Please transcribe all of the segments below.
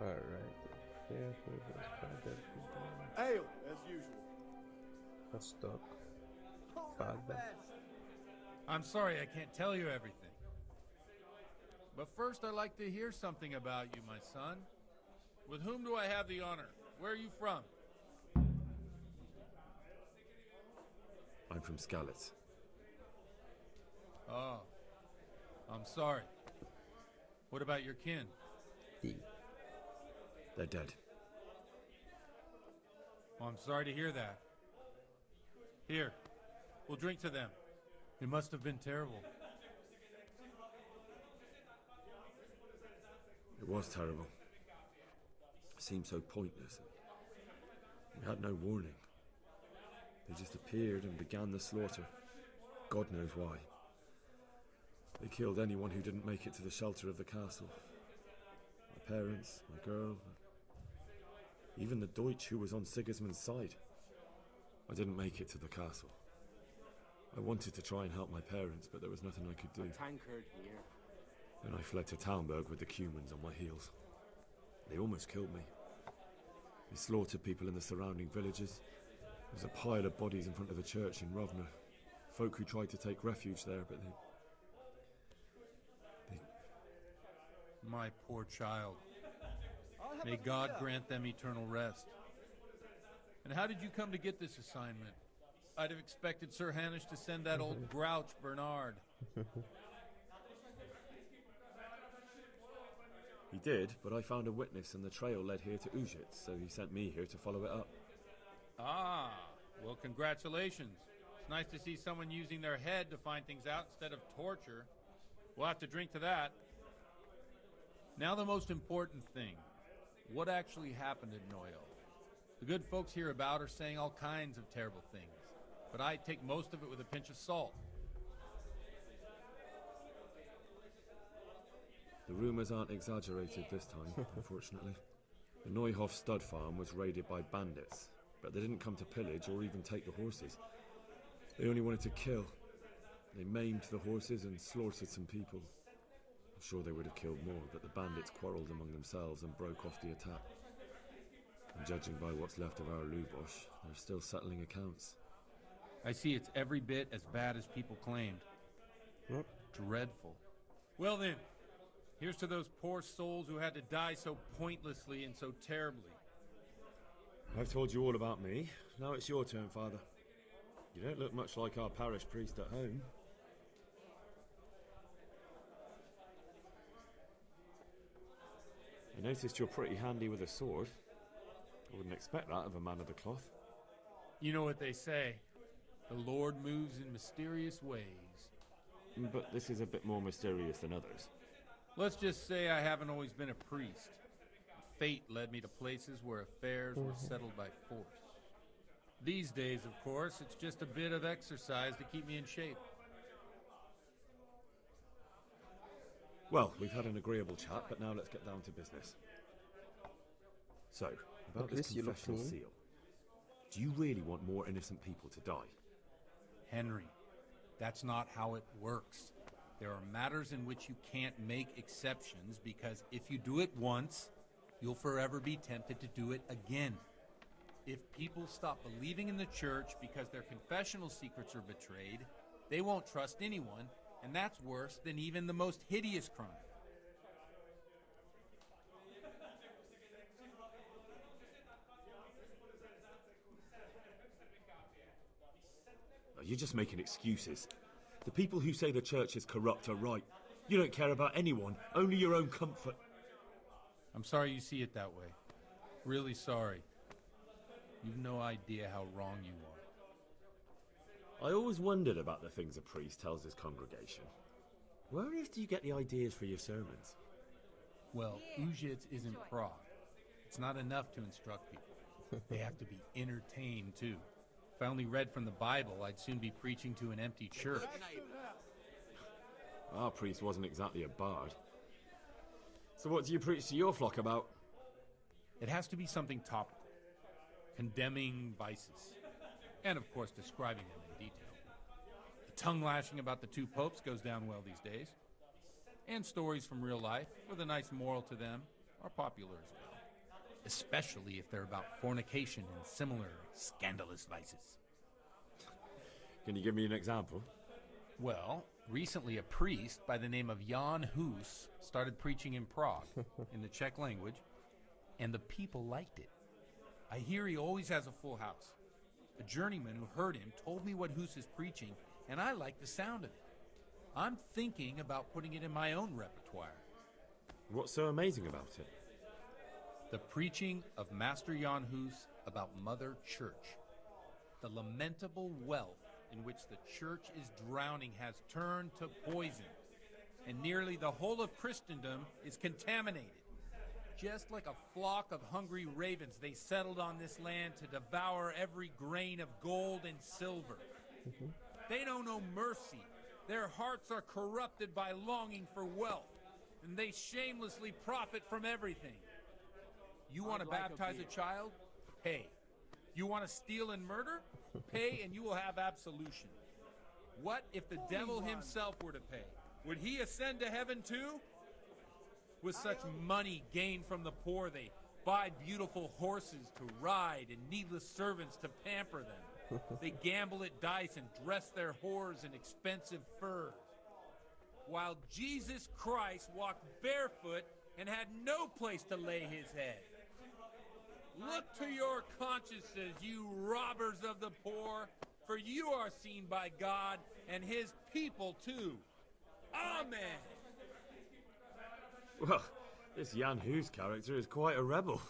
Alright. Ale, as usual. Let's stop. I'm sorry I can't tell you everything. But first I'd like to hear something about you, my son. With whom do I have the honor? Where are you from? I'm from Skalitz. Oh. I'm sorry. What about your kin? They're dead. Well, I'm sorry to hear that. Here, we'll drink to them. It must have been terrible. It was terrible. It seemed so pointless. We had no warning. They just appeared and began the slaughter. God knows why. They killed anyone who didn't make it to the shelter of the castle. My parents, my girl, even the Deutsch who was on Sigismund's side. I didn't make it to the castle. I wanted to try and help my parents, but there was nothing I could do. Tankard here. Then I fled to Talmberg with the Cumans on my heels. They almost killed me. They slaughtered people in the surrounding villages. There's a pile of bodies in front of the church in Rovna. Folk who tried to take refuge there, but they... My poor child. May God grant them eternal rest. And how did you come to get this assignment? I'd have expected Sir Hanish to send that old grouch, Bernard. He did, but I found a witness and the trail led here to Ujit, so he sent me here to follow it up. Ah, well, congratulations. It's nice to see someone using their head to find things out instead of torture. We'll have to drink to that. Now the most important thing. What actually happened at Noyo? The good folks hereabout are saying all kinds of terrible things, but I take most of it with a pinch of salt. The rumours aren't exaggerated this time, unfortunately. The Neuhof stud farm was raided by bandits, but they didn't come to pillage or even take the horses. They only wanted to kill. They maimed the horses and slaughtered some people. I'm sure they would have killed more, but the bandits quarrelled among themselves and broke off the attack. And judging by what's left of our Lubosh, they're still settling accounts. I see it's every bit as bad as people claimed. Yep. Dreadful. Well then, here's to those poor souls who had to die so pointlessly and so terribly. I've told you all about me. Now it's your turn, Father. You don't look much like our parish priest at home. I noticed you're pretty handy with a sword. I wouldn't expect that of a man of the cloth. You know what they say. The Lord moves in mysterious ways. But this is a bit more mysterious than others. Let's just say I haven't always been a priest. Fate led me to places where affairs were settled by force. These days, of course, it's just a bit of exercise to keep me in shape. Well, we've had an agreeable chat, but now let's get down to business. So, about this confessional seal. Do you really want more innocent people to die? Henry, that's not how it works. There are matters in which you can't make exceptions because if you do it once, you'll forever be tempted to do it again. If people stop believing in the church because their confessional secrets are betrayed, they won't trust anyone, and that's worse than even the most hideous crime. You're just making excuses. The people who say the church is corrupt are right. You don't care about anyone, only your own comfort. I'm sorry you see it that way. Really sorry. You've no idea how wrong you are. I always wondered about the things a priest tells his congregation. Where on earth do you get the ideas for your sermons? Well, Ujits isn't Prague. It's not enough to instruct people. They have to be entertained, too. If I only read from the Bible, I'd soon be preaching to an empty church. Our priest wasn't exactly a bard. So what do you preach to your flock about? It has to be something topical. Condemning vices. And, of course, describing them in detail. The tongue-lashing about the two popes goes down well these days. And stories from real life, with a nice moral to them. are popular as well, especially if they're about fornication and similar scandalous vices. Can you give me an example? Well, recently a priest by the name of Jan Hus started preaching in Prague in the Czech language, and the people liked it. I hear he always has a full house. A journeyman who heard him told me what Hus is preaching, and I like the sound of it. I'm thinking about putting it in my own repertoire. What's so amazing about it? The preaching of Master Jan Hus about Mother Church. The lamentable wealth in which the church is drowning has turned to poison, and nearly the whole of Christendom is contaminated. Just like a flock of hungry ravens, they settled on this land to devour every grain of gold and silver. They know no mercy. Their hearts are corrupted by longing for wealth, and they shamelessly profit from everything. You want to baptize a child? Pay. You want to steal and murder? Pay and you will have absolution. What if the devil himself were to pay? Would he ascend to heaven too? With such money gained from the poor, they buy beautiful horses to ride and needless servants to pamper them. They gamble at dice and dress their whores in expensive furs. While Jesus Christ walked barefoot and had no place to lay his head. Look to your consciences, you robbers of the poor, for you are seen by God and his people too. Amen. Well, this Jan Hus character is quite a rebel.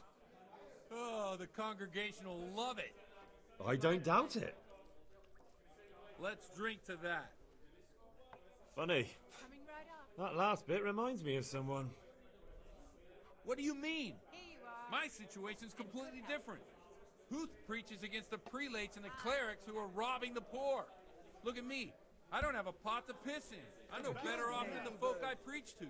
Oh, the congregation will love it. I don't doubt it. Let's drink to that. Funny. Coming right up. That last bit reminds me of someone. What do you mean? Here you are. My situation's completely different. Huth preaches against the prelates and the clerics who are robbing the poor. Look at me. I don't have a pot to piss in. I'm no better off than the folk I preach to.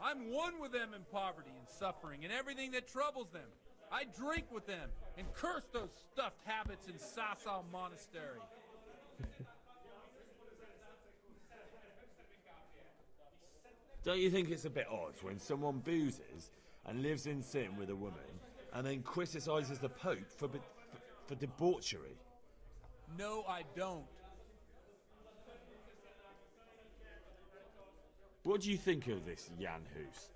I'm one with them in poverty and suffering and everything that troubles them. I drink with them and curse those stuffed habits in Sasau Monastery. Don't you think it's a bit odd when someone boozes and lives in sin with a woman and then criticises the Pope for debauchery? No, I don't. What do you think of this Jan Hus?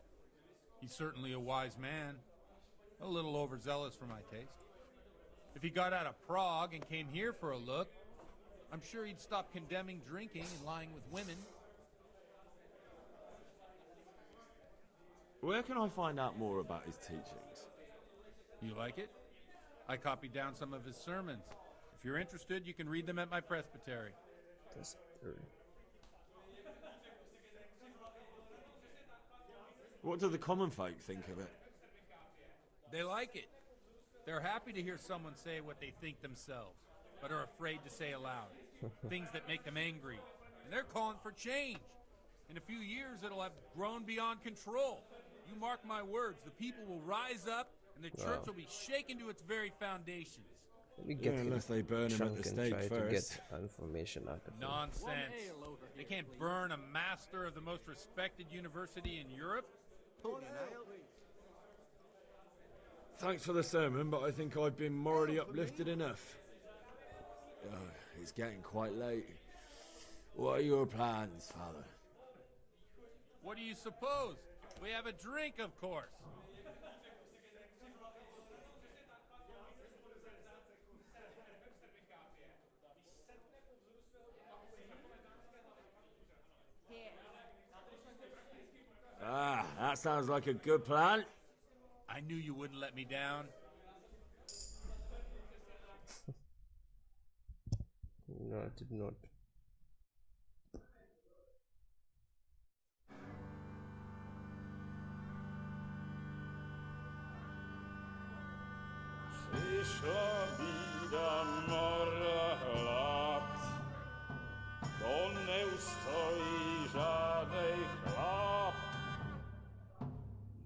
He's certainly a wise man. A little overzealous for my taste. If he got out of Prague and came here for a look, I'm sure he'd stop condemning drinking and lying with women. Where can I find out more about his teachings? You like it? I copied down some of his sermons. If you're interested, you can read them at my presbytery. That's very... What do the common folk think of it? They like it. They're happy to hear someone say what they think themselves, but are afraid to say aloud. Things that make them angry. And they're calling for change. In a few years, it'll have grown beyond control. You mark my words, the people will rise up, and the church will be shaken to its very foundations. We get unless they burn him at the stake try first. to get information out of him. Nonsense. They can't burn a master of the most respected university in Europe. Thanks for the sermon, but I think I've been morally uplifted enough. It's getting quite late. What are your plans, Father? What do you suppose? We have a drink, of course. Here. Ah, that sounds like a good plan. I knew you wouldn't let me down. No, I did not. Przyszła bida mora lat, to nie ustoi żadnej chlap.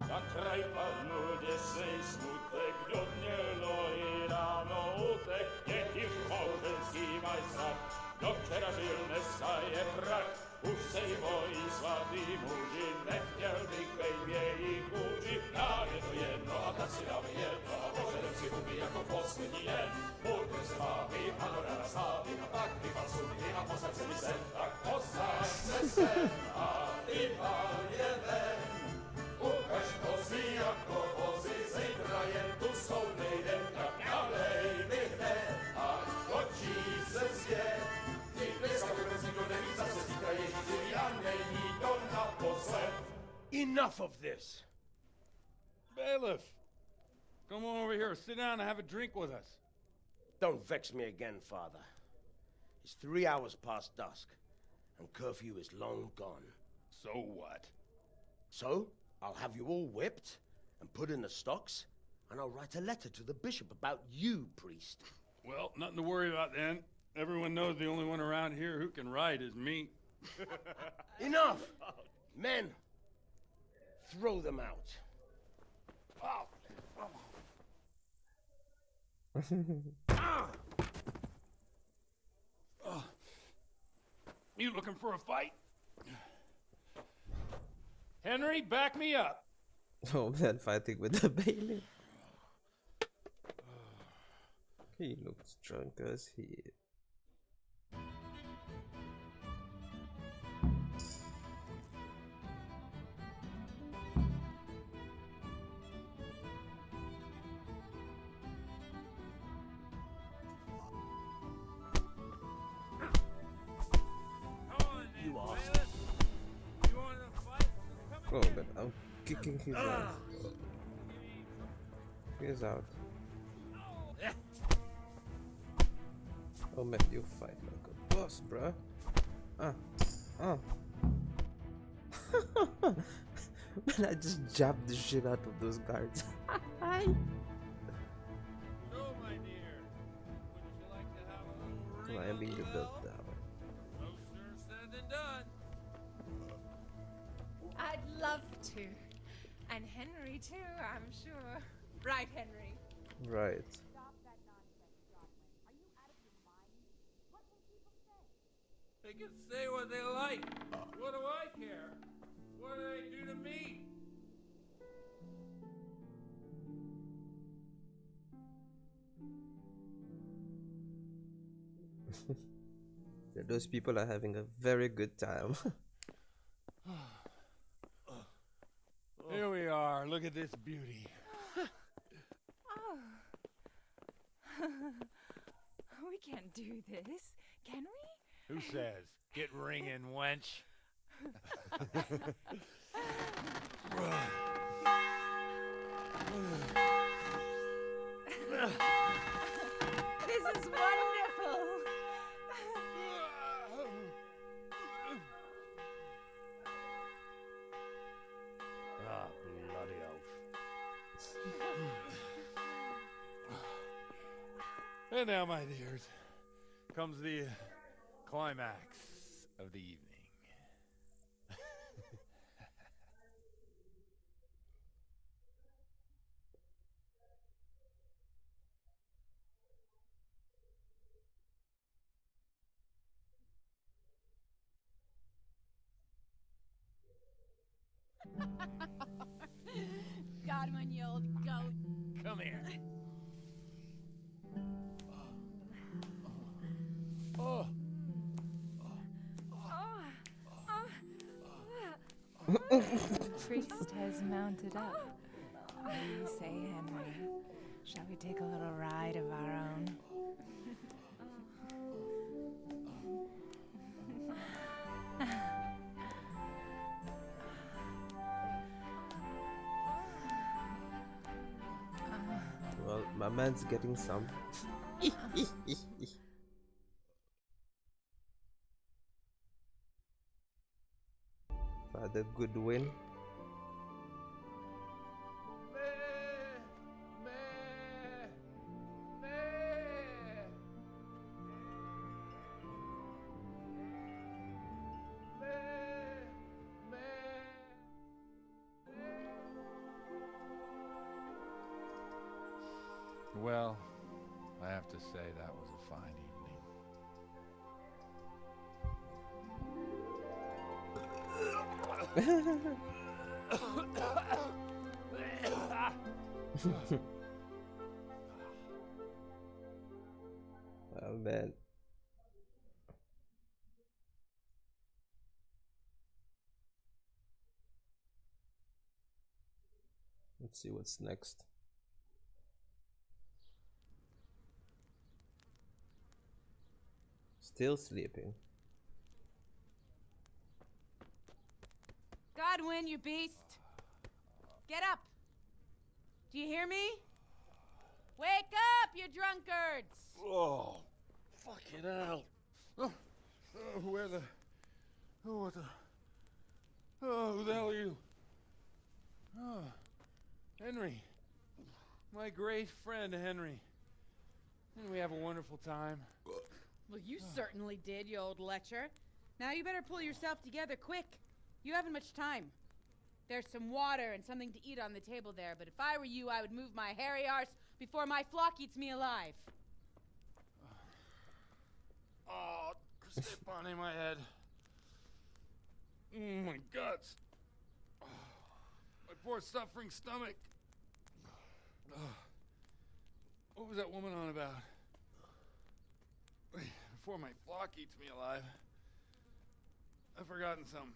Na kraj panuje sej smutek, do dnielo i rano utek, niech ich małżeński majstrat, do wczera żylne staje brak. Už sej bojí svatý muži, nechtěl bych bejmě jich učit. poslední den, budem s vámi, ano ráda s vámi, a tak vypal sudy a posaď se mi sem, tak posaď se sem a vypal je ven. Ukaž kozy jako vozy, zítra jen tu jsou nejdem, tak nalej mi hned, ať točí se svět. Ty dneska vůbec nikdo neví, zase zítra Ježíši a není to naposled. Enough of this! Bailiff, come on over here, sit down and have a drink with us. Don't vex me again, Father. It's 3 hours past dusk, and curfew is long gone. So what? So, I'll have you all whipped and put in the stocks, and I'll write a letter to the bishop about you, priest. Well, nothing to worry about then. Everyone knows the only one around here who can ride is me. Enough! Men, throw them out. You looking for a fight? Henry, back me up. Oh man, fighting with the bailiff. He looks drunk as he is. You asked. You want to fight? Come Oh man, I'm kicking his ass. He's out. Oh man, you fight like a boss, bruh. Man, I just jabbed the shit out of those guards. Hi. So, my dear, would you like to have a little ring Climbing on the the belt elbow? tower. No sooner said than done. I'd love to. And Henry too, I'm sure. Right, Henry? Right. They can say what they like. What do I care? What do they do to me? Those people are having a very good time. Here we are. Look at this beauty. Oh. We can't do this, can we? Who says? Get ringing, wench. This is wonderful. Ah, bloody oath. And now, my dears, comes the climax of the evening. Got him on you old goat. Come here. Oh. Priest has mounted up. What do you say, Henry? Shall we take a little ride of our own? Well, my man's getting some. Father Goodwin. Well, I have to say that was a fine evening. Let's see what's next. Still sleeping. Godwin, you beast! Get up! Do you hear me? Wake up, you drunkards! Oh, fucking hell. Where the... Oh, what the... Oh, who the hell are you? Oh, Henry. My great friend, Henry. And we have a wonderful time. Well, you certainly did, you old lecher. Now you better pull yourself together quick. You haven't much time. There's some water and something to eat on the table there, but if I were you, I would move my hairy arse before my flock eats me alive. Oh, slip on in my head. My guts. My poor suffering stomach. What was that woman on about? Before my flock eats me alive. I've forgotten something.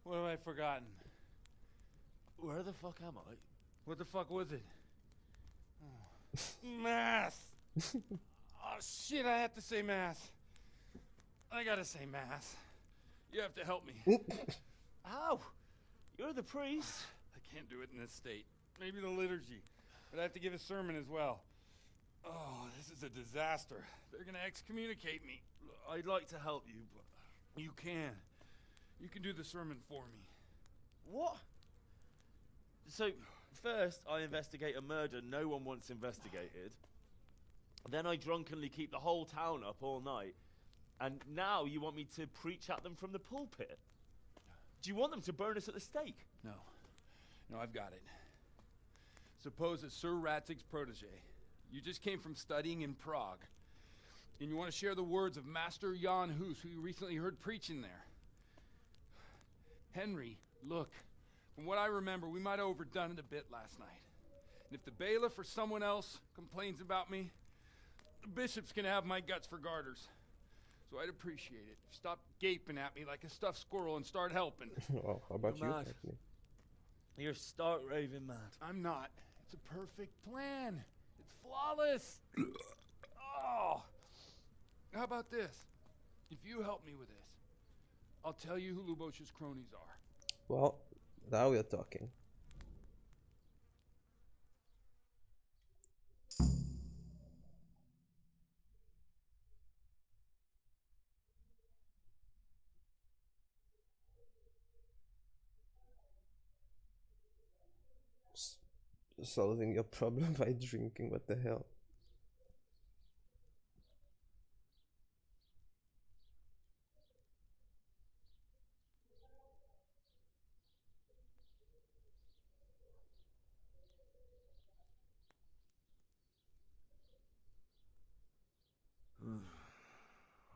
What have I forgotten? Where the fuck am I? What the fuck was it? Oh. Mass! Oh shit, I have to say mass. I gotta say mass. You have to help me. How? You're the priest. I can't do it in this state. Maybe the liturgy. But I have to give a sermon as well. Oh, this is a disaster. They're gonna excommunicate me. I'd like to help you, but... You can. You can do the sermon for me. What? So, first I investigate a murder no one wants investigated. Then I drunkenly keep the whole town up all night. And now you want me to preach at them from the pulpit? Do you want them to burn us at the stake? No. No, I've got it. Suppose that Sir Radzig's protege. You just came from studying in Prague. And you want to share the words of Master Jan Hus, who you recently heard preaching there. Henry, look. From what I remember, we might have overdone it a bit last night. And if the bailiff or someone else complains about me, the bishop's gonna have my guts for garters. So I'd appreciate it. Stop gaping at me like a stuffed squirrel and start helping. Well, how about you? Mad. You're stark raving mad. I'm not. It's a perfect plan. It's flawless. Oh. How about this? If you help me with this, I'll tell you who Lubosh's cronies are. Well, now we're talking. Solving your problem by drinking, what the hell?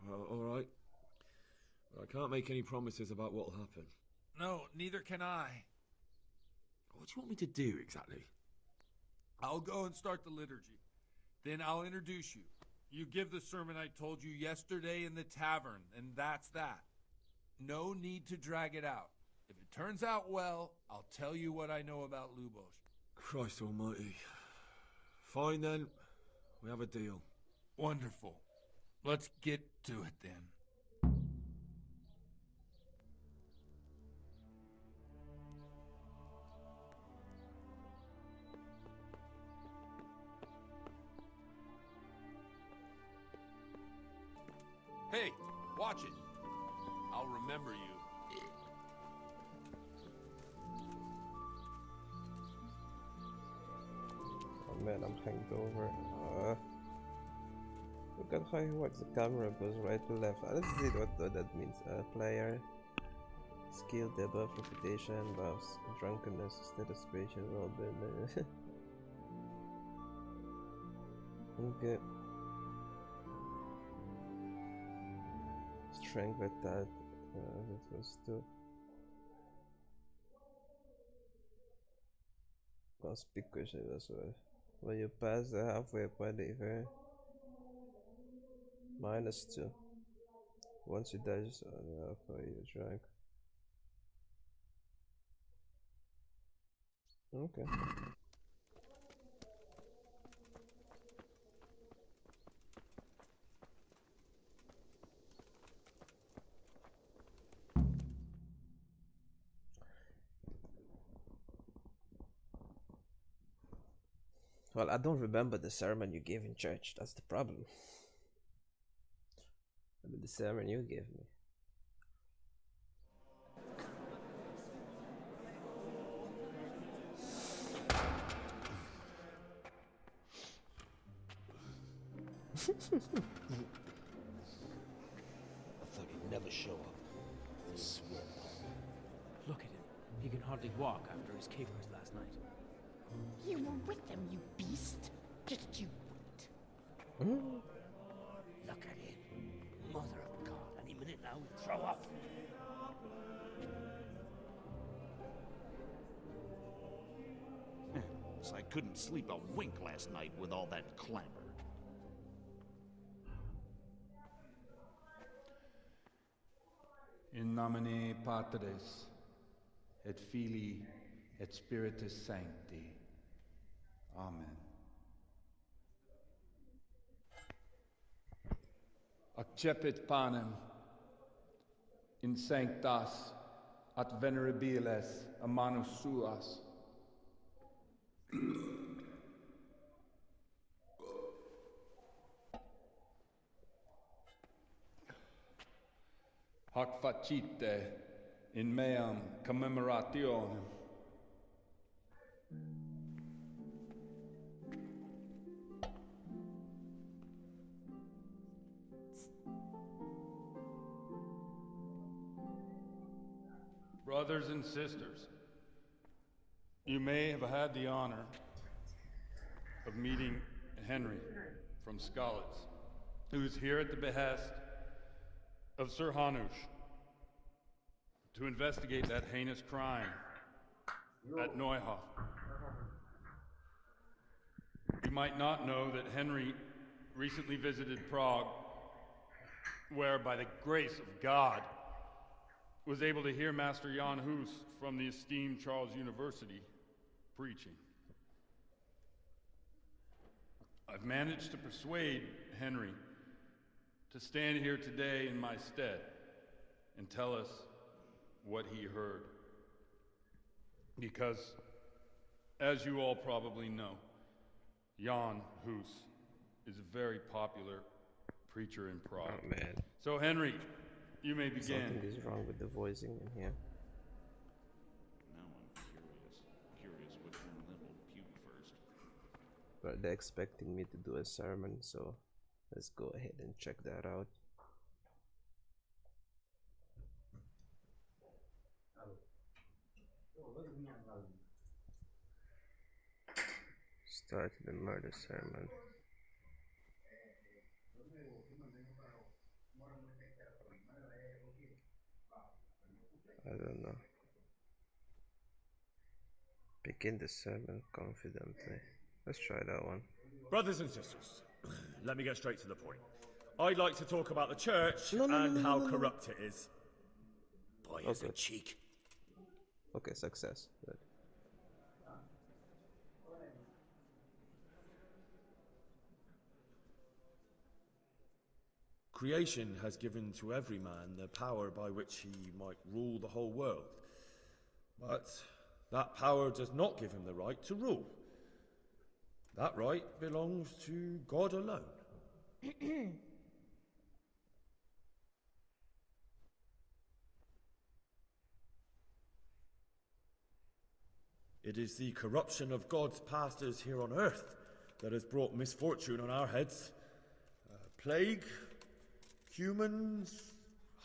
Well, alright. I can't make any promises about what'll happen. No, neither can I. What do you want me to do exactly? I'll go and start the liturgy. Then I'll introduce you. You give the sermon I told you yesterday in the tavern, and that's that. No need to drag it out. If it turns out well, I'll tell you what I know about Lubosh. Christ almighty. Fine then. We have a deal. Wonderful. Let's get to it then. Hey, watch it. I'll remember you. Oh man, I'm hanged over. Look at how he works. The camera goes right to left. Let's see what that means. Player, skill, debuff, reputation, buffs, drunkenness, status, patient, well-being. Okay. Strength with that. That was 2. Conspicuous as well. When you pass the halfway point, either -2. Once you dash on the halfway, you drunk. Okay. Well, I don't remember the sermon you gave in church. That's the problem. I mean, the sermon you gave me. I thought he'd never show up. I swear. Look at him. He can hardly walk after his capers last night. You were with them, you beast. Just you wait. Look at him. Mother of God. Any minute now he'll throw up. I couldn't sleep a wink last night with all that clamor. In nomine Patris, et Filii, et Spiritus Sancti. Amen. Accepit panem in sanctas at venerabiles a manus suas. Hac facite in meam commemorationem. Brothers and sisters, you may have had the honor of meeting Henry from Skalitz, who is here at the behest of Sir Hanush to investigate that heinous crime at Neuhof. You might not know that Henry recently visited Prague, where, by the grace of God, was able to hear Master Jan Hus from the esteemed Charles University preaching. I've managed to persuade Henry to stand here today in my stead and tell us what he heard. Because, as you all probably know, Jan Hus is a very popular preacher in Prague. Oh man. So Henry, you may begin. Something is wrong with the voicing in here. Now I'm curious which one of them will puke first. But they're expecting me to do a sermon, so let's go ahead and check that out. Start the murder sermon. I don't know. Begin the sermon confidently. Let's try that one. Brothers and sisters, let me get straight to the point. I'd like to talk about the church and how corrupt it is. Boy, has a cheek. Okay, success. Good. Creation has given to every man the power by which he might rule the whole world. But that power does not give him the right to rule. That right belongs to God alone. It is the corruption of God's pastors here on earth that has brought misfortune on our heads. Plague, humans,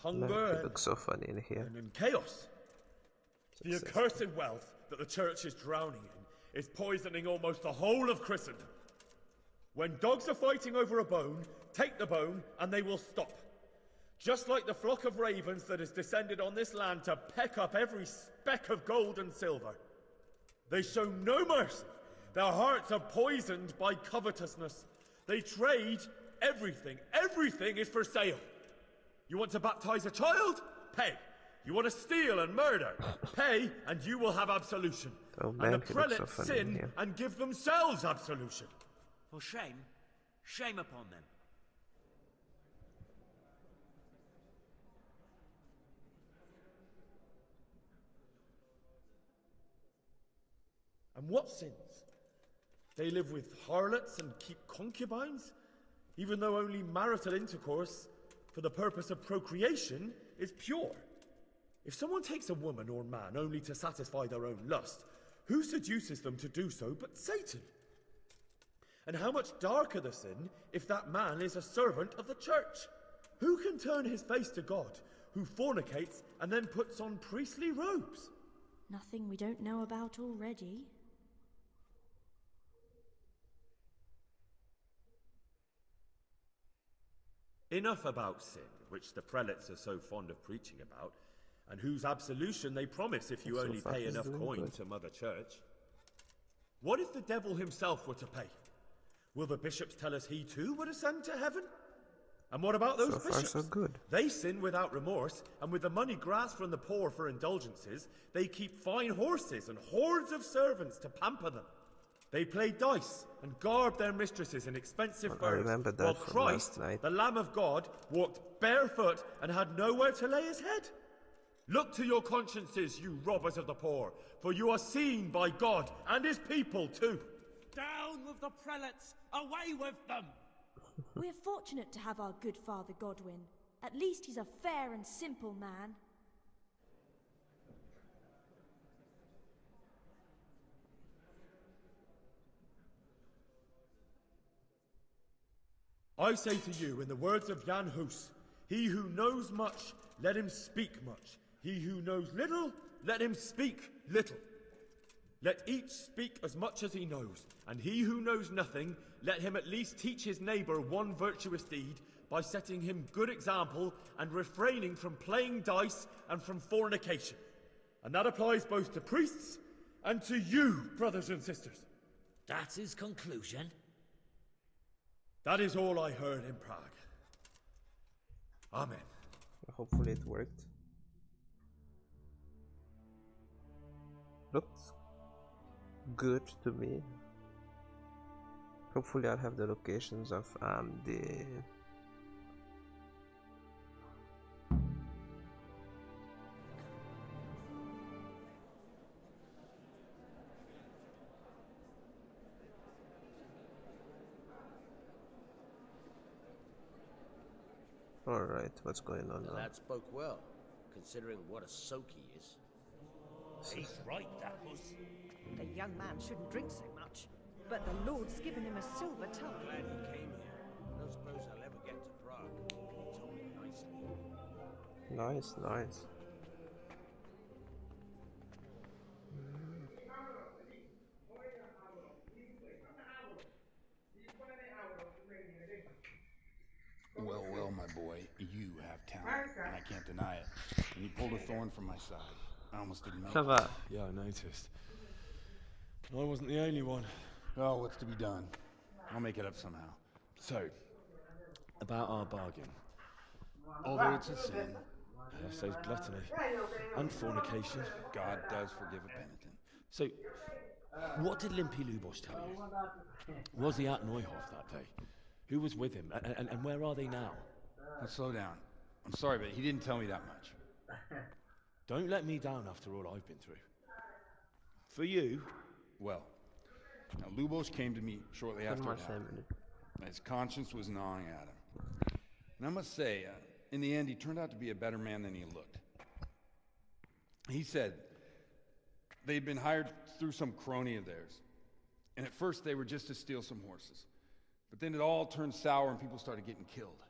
hunger, It looks so funny in here. and chaos. The accursed wealth that the church is drowning in is poisoning almost the whole of Christendom. When dogs are fighting over a bone, take the bone and they will stop. Just like the flock of ravens that has descended on this land to peck up every speck of gold and silver. They show no mercy. Their hearts are poisoned by covetousness. They trade everything. Everything is for sale. You want to baptize a child? Pay. You want to steal and murder? Pay, and you will have absolution. Oh And man, the he looks so prelates funny in sin here. and give themselves absolution. For shame. Shame upon them. And what sins? They live with harlots and keep concubines, even though only marital intercourse for the purpose of procreation is pure. If someone takes a woman or man only to satisfy their own lust, who seduces them to do so but Satan? And how much darker the sin if that man is a servant of the church? Who can turn his face to God, who fornicates and then puts on priestly robes? Nothing we don't know about already. Enough about sin, which the prelates are so fond of preaching about, and whose absolution they promise if you So only far pay he's enough doing coin good. to Mother Church. What if the devil himself were to pay? Will the bishops tell us he too would ascend to heaven? And what about those So far, bishops? so good. They sin without remorse, and with the money grasped from the poor for indulgences, they keep fine horses and hordes of servants to pamper them. They play dice and garb their mistresses in expensive Well, I furs, remember that while from Christ, last night. the Lamb of God, walked barefoot and had nowhere to lay his head. Look to your consciences, you robbers of the poor, for you are seen by God and his people too. Down with the prelates! Away with them! We're fortunate to have our good Father Godwin. At least he's a fair and simple man. I say to you, in the words of Jan Hus, he who knows much, let him speak much. He who knows little, let him speak little. Let each speak as much as he knows, and he who knows nothing, let him at least teach his neighbour one virtuous deed by setting him good example and refraining from playing dice and from fornication. And that applies both to priests and to you, brothers and sisters. That's his conclusion. That is all I heard in Prague. Amen. Hopefully it worked. Looks good to me. Hopefully I'll have the locations of the Alright, what's going on The now? lad spoke well, considering what a soak he is. He's right, that was. The young man shouldn't drink so much, but the Lord's given him a silver tongue. Glad he came here. I don't suppose I'll ever get to Prague. He told me nicely. Nice, nice. Well, well, my boy, you have talent, and I can't deny it. And you pulled a thorn from my side. I almost didn't make Ça it. va. Yeah, I noticed. I wasn't the only one. Oh, what's to be done? I'll make it up somehow. So, about our bargain. Although it's a sin, So's gluttony and fornication. God does forgive a penitent. So, what did Limpy Lubosh tell you? Was he at Neuhof that day? Who was with him? And where are they now? Now, slow down. I'm sorry, but he didn't tell me that much. Don't let me down after all I've been through. For you, Well, now Lubosh came to me shortly after One it more happened. 7 His conscience was gnawing at him. And I must say, in the end, he turned out to be a better man than he looked. He said they'd been hired through some crony of theirs. And at first, they were just to steal some horses. But then it all turned sour and people started getting killed.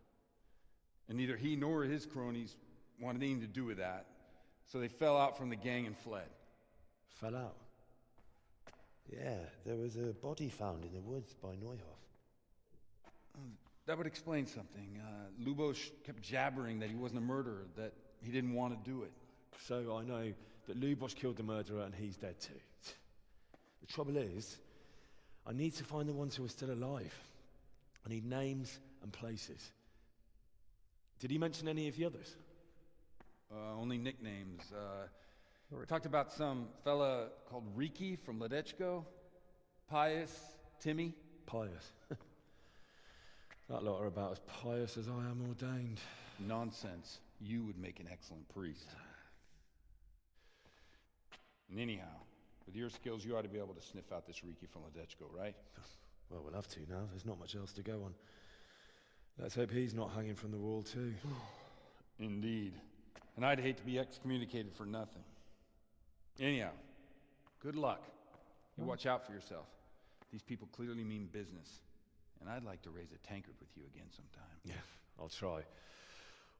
And neither he nor his cronies wanted anything to do with that. So they fell out from the gang and fled. fell out. Yeah, there was a body found in the woods by Neuhof. That would explain something. Lubosh kept jabbering that he wasn't a murderer, that he didn't want to do it. So I know that Lubosh killed the murderer and he's dead too. The trouble is, I need to find the ones who are still alive. I need names and places. Did he mention any of the others? Only nicknames. We talked about some fella called Riki from Ledechko. Pius, Timmy. Pious. That lot are about as pious as I am ordained. Nonsense. You would make an excellent priest. And anyhow, with your skills, you ought to be able to sniff out this Riki from Ledechko, right? Well, we'll have to now. There's not much else to go on. Let's hope he's not hanging from the wall, too. Indeed. And I'd hate to be excommunicated for nothing. Anyhow, good luck. You watch out for yourself. These people clearly mean business. And I'd like to raise a tankard with you again sometime. Yeah, I'll try.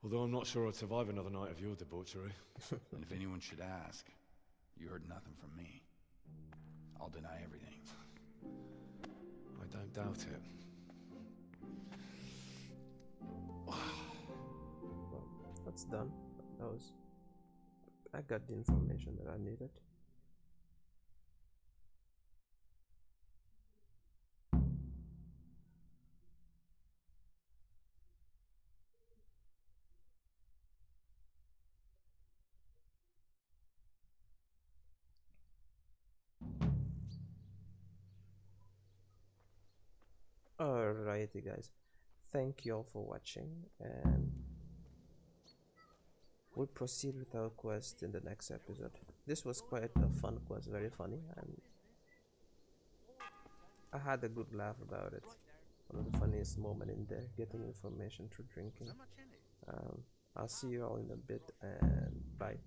Although I'm not sure I'd survive another night of your debauchery. And if anyone should ask, you heard nothing from me. I'll deny everything. I don't doubt it. Well, that's done. I got the information that I needed. Alrighty guys, thank you all for watching, and we'll proceed with our quest in the next episode. This was quite a fun quest, very funny, and I had a good laugh about it. One of the funniest moments in there, getting information through drinking. I'll see you all in a bit, and bye.